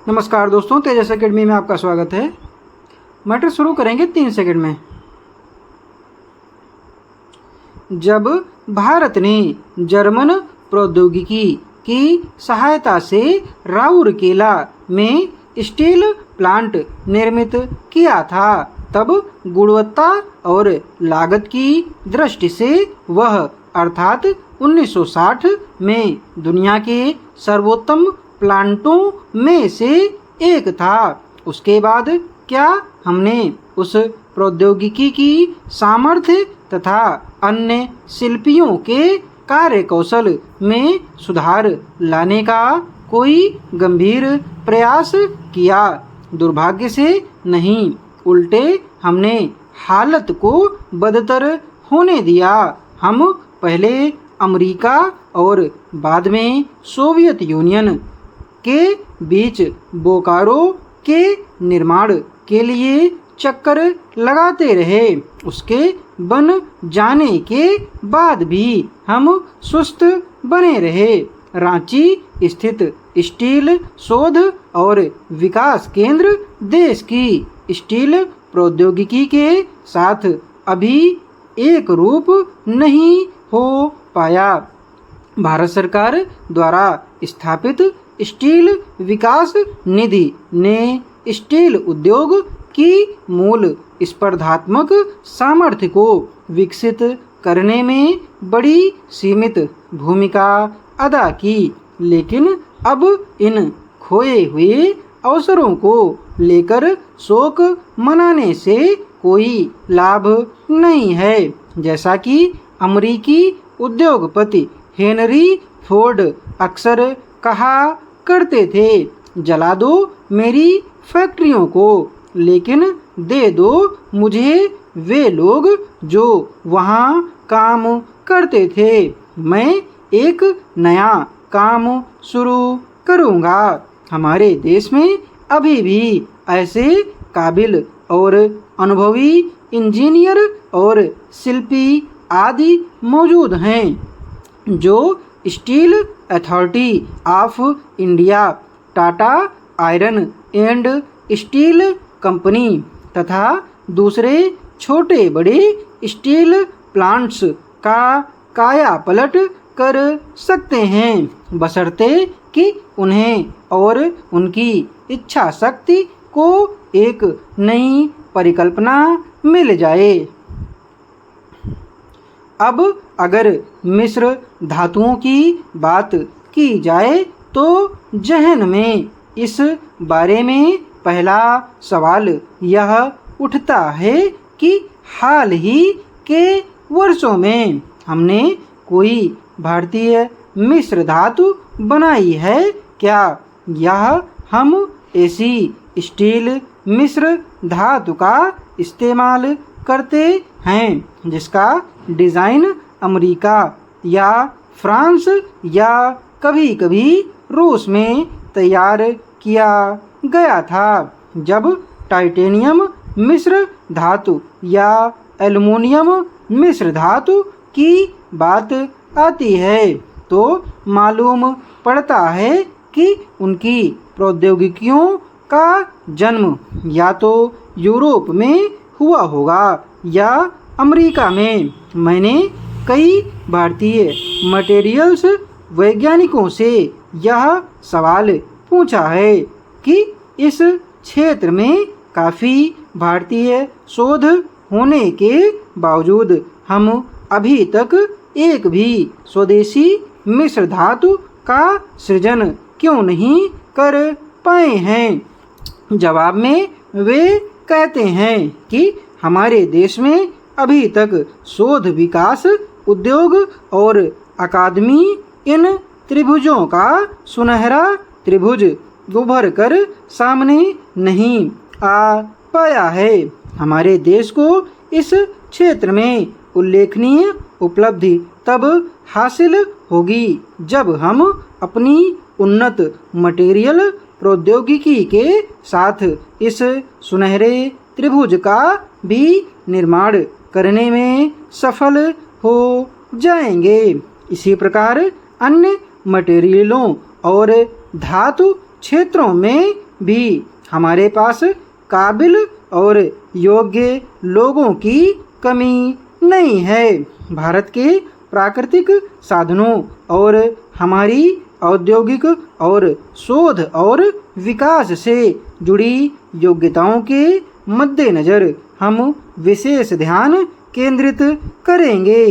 नमस्कार दोस्तों, तेजस एकेडमी में आपका स्वागत है। मैटर शुरू करेंगे 3 सेकंड में। जब भारत ने जर्मन प्रौद्योगिकी की सहायता से राउरकेला में स्टील प्लांट निर्मित किया था, तब गुणवत्ता और लागत की दृष्टि से वह अर्थात 1960 में दुनिया के सर्वोत्तम प्लांटों में से एक था। उसके बाद क्या हमने उस प्रौद्योगिकी की सामर्थ्य तथा अन्य शिल्पियों के कार्यकौशल में सुधार लाने का कोई गंभीर प्रयास किया? दुर्भाग्य से नहीं, उल्टे हमने हालत को बदतर होने दिया। हम पहले अमेरिका और बाद में सोवियत यूनियन के बीच बोकारो के निर्माण के लिए चक्कर लगाते रहे। उसके बन जाने के बाद भी हम सुस्त बने रहे। रांची स्थित स्टील शोध और विकास केंद्र देश की स्टील प्रौद्योगिकी के साथ अभी एक रूप नहीं हो पाया। भारत सरकार द्वारा स्थापित स्टील विकास निधि ने स्टील उद्योग की मूल स्पर्धात्मक सामर्थ्य को विकसित करने में बड़ी सीमित भूमिका अदा की, लेकिन अब इन खोए हुए अवसरों को लेकर शोक मनाने से कोई लाभ नहीं है। जैसा कि अमेरिकी उद्योगपति हेनरी फोर्ड अक्सर कहा करते थे, जला दो मेरी फैक्ट्रियों को, लेकिन दे दो मुझे वे लोग जो वहाँ काम करते थे। मैं एक नया काम शुरू करूँगा। हमारे देश में अभी भी ऐसे काबिल और अनुभवी इंजीनियर और शिल्पी आदि मौजूद हैं जो steel authority of India, Tata iron and steel company तथा दूसरे छोटे बड़े स्टील प्लांट्स का कायापलट कर सकते हैं, बशर्ते कि उन्हें और उनकी इच्छा शक्ति को एक नई परिकल्पना मिल जाए। अब अगर मिश्र धातुओं की बात की जाए तो जहन में इस बारे में पहला सवाल यह उठता है कि हाल ही के वर्षों में हमने कोई भारतीय मिश्र धातु बनाई है क्या? यह हम ऐसी स्टील मिश्र धातु का इस्तेमाल करते हैं जिसका डिज़ाइन अमेरिका या फ्रांस या कभी कभी रूस में तैयार किया गया था। जब टाइटेनियम मिश्र धातु या एल्युमिनियम मिश्र धातु की बात आती है तो मालूम पड़ता है कि उनकी प्रौद्योगिकियों का जन्म या तो यूरोप में हुआ होगा या अमेरिका में। मैंने कई भारतीय मटेरियल्स वैज्ञानिकों से यह सवाल पूछा है कि इस क्षेत्र में काफ़ी भारतीय शोध होने के बावजूद हम अभी तक एक भी स्वदेशी मिश्र धातु का सृजन क्यों नहीं कर पाए हैं? जवाब में वे कहते हैं कि हमारे देश में अभी तक शोध विकास उद्योग और अकादमी इन त्रिभुजों का सुनहरा त्रिभुज उभर कर सामने नहीं आ पाया है। हमारे देश को इस क्षेत्र में उल्लेखनीय उपलब्धि तब हासिल होगी जब हम अपनी उन्नत मटेरियल प्रौद्योगिकी के साथ इस सुनहरे त्रिभुज का भी निर्माण करने में सफल हो जाएंगे। इसी प्रकार अन्य मटेरियलों और धातु क्षेत्रों में भी हमारे पास काबिल और योग्य लोगों की कमी नहीं है। भारत के प्राकृतिक साधनों और हमारी औद्योगिक और शोध और विकास से जुड़ी योग्यताओं के मद्देनज़र हम विशेष ध्यान केंद्रित करेंगे।